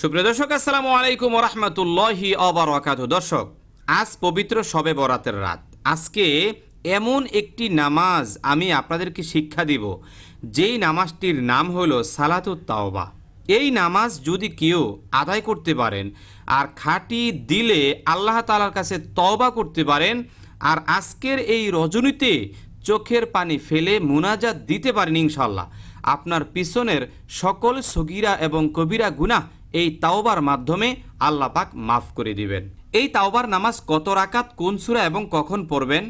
সুপ্রিয় দর্শক, আসসালামু আলাইকুম ওয়া রাহমাতুল্লাহি ওয়া বারাকাতুহু। দর্শক, আজ পবিত্র শবে বরাতের রাত। আজকে এমন একটি নামাজ আমি আপনাদেরকে শিক্ষা দিব, যেই নামাজটির নাম হলো সালাতুত তাওবা। এই নামাজ যদি কেউ আদায় করতে পারেন আর খাঁটি দিলে আল্লাহ তাআলার কাছে তওবা করতে পারেন, আর আজকের এই রজনীতে চোখের পানি ফেলে মুনাজাত দিতে পারেন, ইনশাআল্লাহ আপনার পিছনের সকল সগীরা এবং কবিরা গুনাহ এই তাওবার মাধ্যমে আল্লাহ পাক মাফ করে দিবেন। এই তাওবার নামাজ কত রাকাত, কোন সূরা এবং কখন পড়বেন,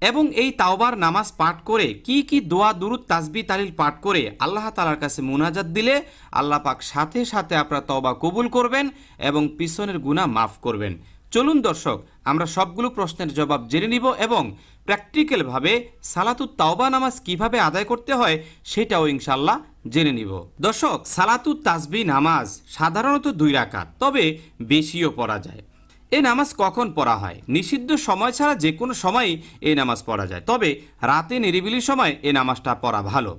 এবং এই তাওবার নামাজ পাঠ করে কি কি দোয়া দুরুদ তাসবিহ তাহলিল পাঠ করে আল্লাহ তাআলার কাছে মুনাজাত দিলে আল্লাহ পাক সাথে সাথে আপনার তওবা কবুল করবেন এবং পিছনের গুনাহ মাফ করবেন। চলুন দর্শক, আমরা সবগুলো প্রশ্নের জবাব জেনে নিব এবং প্র্যাকটিক্যালভাবে সালাতুত তাওবা নামাজ কিভাবে আদায় করতে হয় সেটাও ইনশাআল্লাহ জেনে নিব। দর্শক, সালাতুত তাসবিহ নামাজ সাধারণত 2 রাকাত, তবে বেশিও পড়া যায়। এই নামাজ কখন পড়া হয়? নিষিদ্ধ সময় ছাড়া যে কোনো সময়ই এই নামাজ পড়া যায়, তবে রাতে নিরিবিলি সময় এই নামাজটা পড়া ভালো।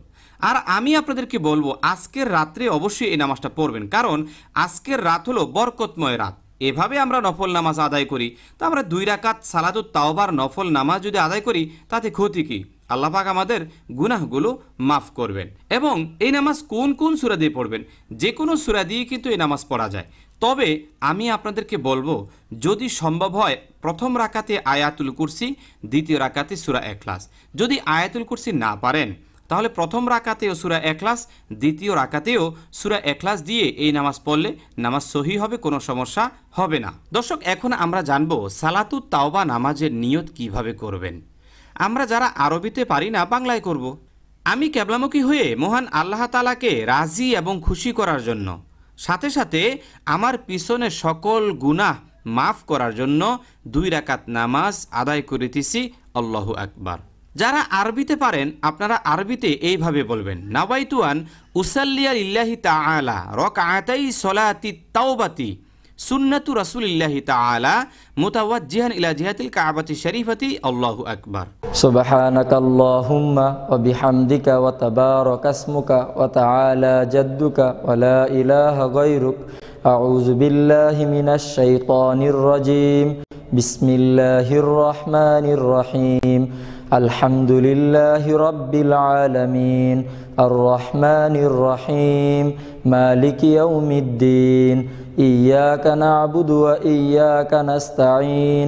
আর আমি আপনাদেরকে বলবো আজকের রাত্রে অবশ্যই এই নামাজটা পড়বেন, কারণ আজকের রাত হলো বরকতময় রাত। এভাবে আমরা নফল নামাজ আদায় করি, তো আমরা 2 রাকাত সালাতুত তাওবার নফল নামাজ যদি আদায় করি তাতে ক্ষতি কি? আল্লাহ পাক আমাদের গুনাহগুলো মাফ করবেন। এবং এই নামাজ কোন কোন সূরা দিয়ে পড়বেন? যে কোনো সূরা দিয়ে কিন্তু এই নামাজ পড়া যায়, তবে আমি আপনাদেরকে বলবো যদি সম্ভব হয় প্রথম রাকাতে আয়াতুল কুরসি, দ্বিতীয় রাকাতে সূরা ইখলাস। যদি আয়াতুল কুরসি না পারেন তাহলে প্রথম রাকাতেও সূরা ইখলাস, দ্বিতীয় রাকাতেও সূরা ইখলাস দিয়ে এই নামাজ পড়লে নামাজ সহি হবে, কোনো সমস্যা হবে না। দর্শক, এখন আমরা জানবো সালাতুত তাওবা নামাজের নিয়ত কিভাবে করবেন। আমরা যারা আরবিতে পারি না, বাংলায় করব। আমি কিবলামুখী হয়ে মহান আল্লাহ তাআলাকে রাজি এবং খুশি করার জন্য, সাথে সাথে আমার পিছনে সকল গুনাহ মাফ করার জন্য 2 রাকাত নামাজ আদায় করিতেছি। আল্লাহু আকবার। যারা আরবিতে পারেন আপনারা আরবিতে এইভাবে বলবেন, নাওয়াইতু আন উসাল্লিয়া লিল্লাহি তাআলা রাকাতাই সলাতি তাওবাতি সুন্নাতু রাসূলিল্লাহি তাআলা মুতাওয়াজ্জিহান ইলা জিহাতিল কাবাতি শরীফাতি। আল্লাহু আকবার। সুবহানাকাল্লাহুম্মা ওয়া বিহামদিকা ওয়া তাবারাকাসমুকা ওয়া তাআলা জাদ্দুকা ওয়া লা ইলাহা গায়রুক। আউযু বিল্লাহি মিনাশ শাইতানির রাজীম। বিসমিল্লাহির রহমানির রহিম। আলহামদুলিল্লাহি রাব্বিল আলামিন। আর রহমানির রহিম। মালিকি ইয়াউমিদ্দিন। ইয়্যাকা না'বুদু ওয়া ইয়্যাকা নাস্তাঈন।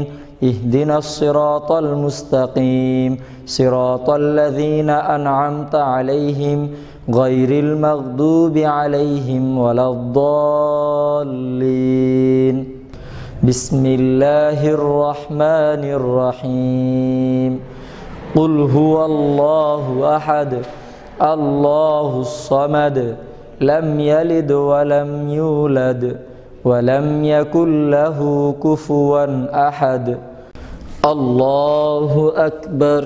ইহদিনাস সিরাতাল মুস্তাকিম। সিরাতাল লাযীনা আন'আমতা আলাইহিম গায়রিল মাগদুবি আলাইহিম ওয়ালাদ-দাল্লিন। বিসমিল্লাহির রহমানির রহিম। কুল হুয়াল্লাহু আহাদ আল্লাহুস সামাদ লাম ইয়ালিদ ওয়া লাম ইউলাদ ওয়া লাম ইয়াকুল লাহু কুফুয়ান আহাদ। আল্লাহু আকবার।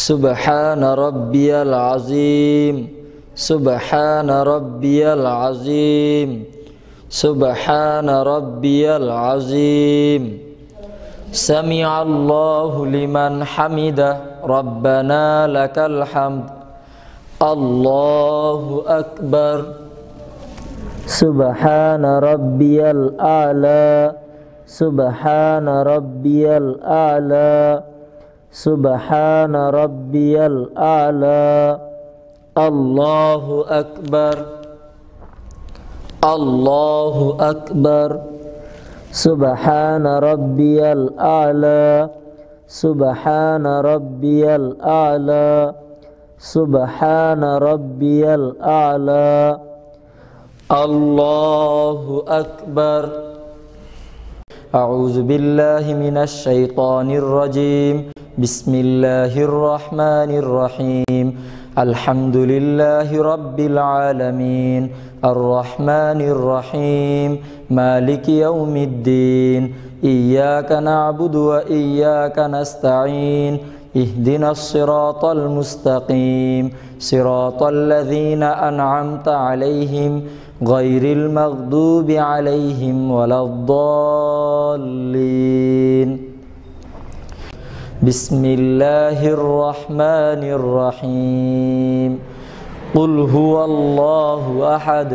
সুবহানা রাব্বিয়াল আযীম। সুবহানা রাব্বিয়াল আযীম। সুবহানা রাব্বিয়াল আযীম। সামিআল্লাহু লিমান হামিদা রাব্বানা লাকাল হামদ। আল্লাহু আকবার। সুবহানা রাব্বিয়াল আ'লা। সুবহানা রাব্বিয়াল আ'লা। সুবহানা রাব্বিয়াল আ'লা। আল্লাহু আকবার। আল্লাহু আকবার। সুবহানা রাব্বিয়াল আ'লা। সুবহানা রাব্বিয়াল আ'লা। সুবহানা রাব্বিয়াল আ'লা। আল্লাহু আকবার। আউযু বিল্লাহি মিনাশ শাইতানির রাজীম। বিসমিল্লাহির রহমানির রহিম। আলহামদুলিল্লাহি রাব্বিল আলামিন। আর রহমানির রহিম। মালিকি ইয়াউমিদ্দিন। ইয়্যাকা না'বুদু ওয়া ইয়্যাকা নাস্তাঈন। ইহদিনাস সিরাতাল মুস্তাকিম। সিরাতাল লাযীনা আন'আমতা আলাইহিম গায়রিল মাগদুবি আলাইহিম ওয়ালাদ-দাল্লিন। বিসমিল্লাহির রহমানির রহিম। কুল হুয়াল্লাহু আহাদ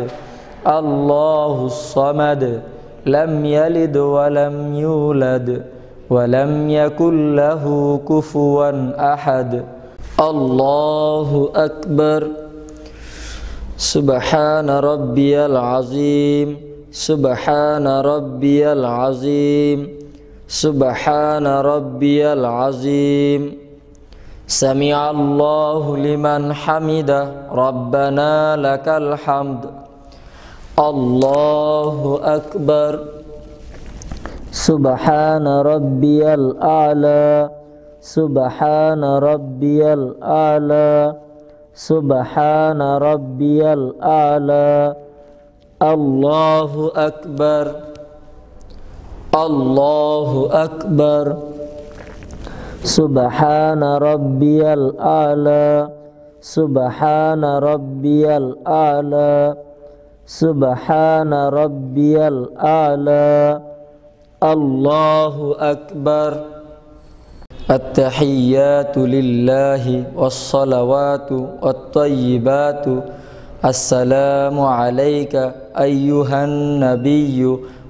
الله الصمد لم يلد ولم يولد ولم يكن له كفوا أحد الله أكبر سبحان ربي العظيم سبحان ربي العظيم سبحان ربي العظيم سمع الله لمن حمده ربنا لك الحمد الله أكبر سبحان ربي الأعلى سبحان ربي الأعلى سبحان ربي الأعلى الله أكبر الله أكبر سبحان ربي الأعلى سبحان ربي الأعلى سبحان ربي الأعلى الله أكبر التحيات لله والصلوات والطيبات السلام عليك أيها النبي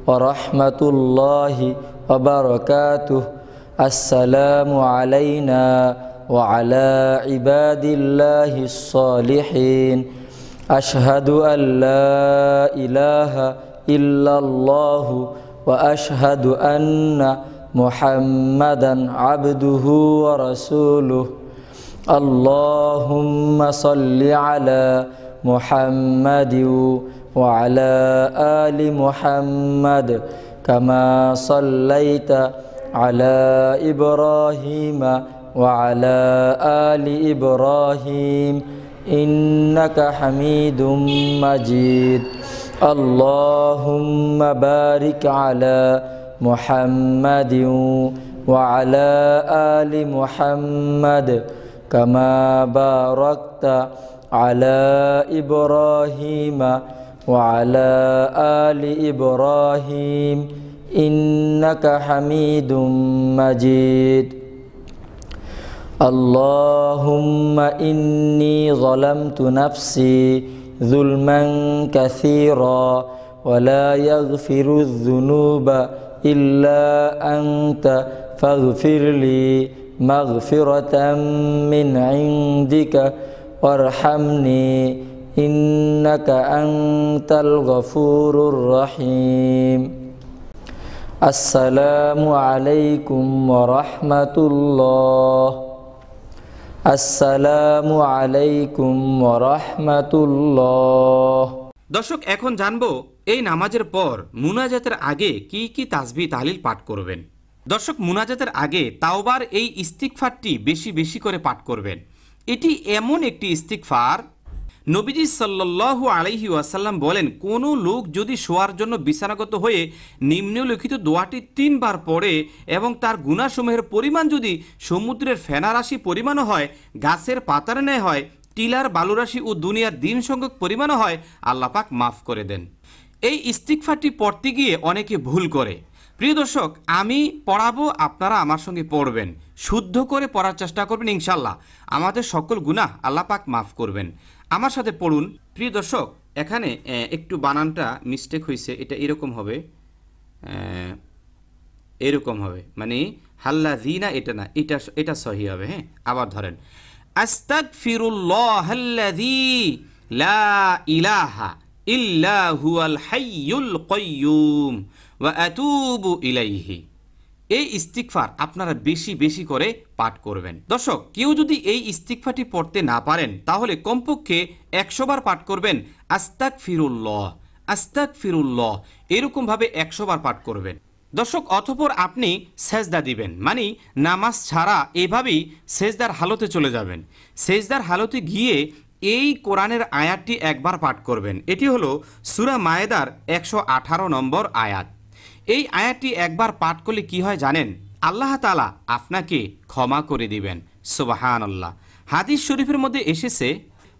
ورحمة الله وبركاته السلام علينا وعلى عباد الله الصالحين أشهد أن لا إله إلا الله وأشهد أن محمدا عبده ورسوله اللهم صل على محمد وعلى آل محمد كما صليت على إبراهيم وعلى آل إبراهيم إنك حميد مجيد اللهم بارك على محمد وعلى آل محمد كما باركت على إبراهيم وعلى آل إبراهيم إنك حميد مجيد اللهم إني ظلمت نفسي ظلما كثيرا ولا يغفر الذنوب إلا أنت فاغفر لي مغفرة من عندك وارحمني إنك أنت الغفور الرحيم السلام عليكم ورحمة الله আসসালামু আলাইকুম ওয়া রাহমাতুল্লাহ। দর্শক, এখন জানবো এই নামাজের পর মুনাজাতের আগে কি কি তাসবিহ তাহলিল পাঠ করবেন। দর্শক, মুনাজাতের আগে তাওবার এই ইস্তিগফারটি বেশি বেশি করে পাঠ করবেন। এটি এমন একটি ইস্তিগফার, নবীজি সাল্লাল্লাহু আলাইহি ওয়াসাল্লাম বলেন, কোনো লোক যদি শোয়ার জন্য বিছানাগত হয়ে নিম্নলিখিত দোয়াটি 3 বার পড়ে এবং তার গুনাহসমূহের পরিমাণ যদি সমুদ্রের ফেনারাশি পরিমাণও হয়, গাছের পাতার ন্যায় হয়, টিলার বালুরাশি ও দুনিয়ার দিন সংখ্যক পরিমাণও হয়, আল্লাহ পাক মাফ করে দেন। এই ইস্তিগফারটি পড়তে গিয়ে অনেকে ভুল করে। প্রিয় দর্শক, আমি পড়াবো, আপনারা আমার সঙ্গে পড়বেন, শুদ্ধ করে পড়ার চেষ্টা করবেন। ইনশাল্লাহ আমাদের সকল গুনাহ আল্লাহ পাক মাফ করবেন। আমার সাথে পড়ুন। প্রিয় দর্শক, এখানে একটু বানানটা মিস্টেক হয়েছে, এটা এরকম হবে, এরকম হবে, মানে হাল্লাযিনা এটা না, এটা সহি হবে। হ্যাঁ, আবার ধরেন, আস্তাগফিরুল্লাহাল্লাযী লা ইলাহা ইল্লা হুয়াল হাইয়ুল কাইয়্যুম ওয়া আতুবু ইলাইহি। এই ইস্তিগফার আপনারা বেশি বেশি করে পাঠ করবেন। দর্শক, কেউ যদি এই ইস্তিগফারটি পড়তে না পারেন তাহলে কমপক্ষে 100 বার পাঠ করবেন, আস্তাগফিরুল্লাহ আস্তাগফিরুল্লাহ, এরকমভাবে 100 বার পাঠ করবেন। দর্শক, অতঃপর আপনি সেজদা দিবেন, মানে নামাজ ছাড়া এভাবেই সেজদার হালতে চলে যাবেন। সেজদার হালতে গিয়ে এই কোরআনের আয়াতটি একবার পাঠ করবেন। এটি হলো সূরা মায়েদার 118 নম্বর আয়াত। এই আয়াতটি একবার পাঠ করলে কি হয় জানেন? আল্লাহ তাআলা আপনাকে ক্ষমা করে দিবেন। সুবহানাল্লাহ। হাদিস শরীফের মধ্যে এসেছে,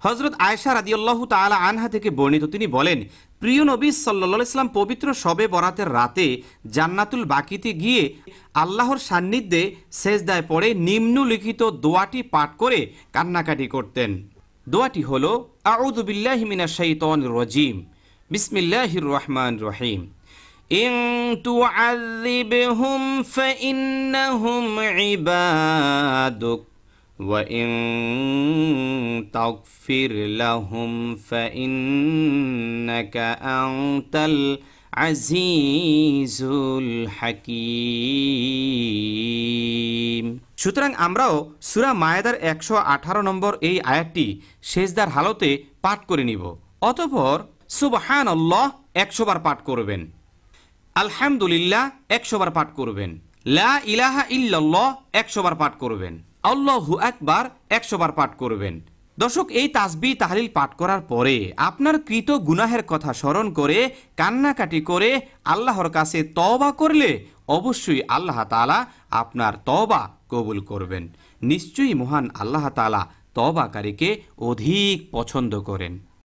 হযরত আয়েশা রাদিয়াল্লাহু তাআলা আনহা থেকে বর্ণিত, তিনি বলেন, প্রিয় নবী সাল্লাল্লাহু আলাইহি ওয়াসাল্লাম পবিত্র শবে বরাতের রাতে জান্নাতুল বাকিতে গিয়ে আল্লাহর সান্নিধ্যে সেজদায় পড়ে নিম্নলিখিত দোয়াটি পাঠ করে কান্নাকাটি করতেন। দোয়াটি হলো, আউযু বিল্লাহি মিনাশ শাইতানির রাজীম বিসমিল্লাহির রহমানির রহিম। ইন তুআযিবহুম ফাইন্নাহুম ইবাদুক ওয়া ইন তাগফির লাহুম ফাইন্নাকা আনতাল আজিজুল হাকীম। সুতরাং আমরাও সূরা মায়েদার 118 নম্বর এই আয়াতটি সেজদার হালতে পাঠ করে নিব। অতঃপর সুবহানাল্লাহ 100 বার পাঠ করবেন, আলহামদুলিল্লাহ 100 বার পাঠ করবেন, লা ইলাহা ইল্লাল্লাহ 100 বার পাঠ করবেন, আল্লাহু আকবার 100 বার পাঠ করবেন। দর্শক, এই তাসবিহ তাহলিল পাঠ করার পরে আপনার কৃত গুনাহের কথা স্মরণ করে কান্নাকাটি করে আল্লাহর কাছে তওবা করলে অবশ্যই আল্লাহ তাআলা আপনার তওবা কবুল করবেন। নিশ্চয়ই মহান আল্লাহ তাআলা তওবাকারীকে অধিক পছন্দ করেন।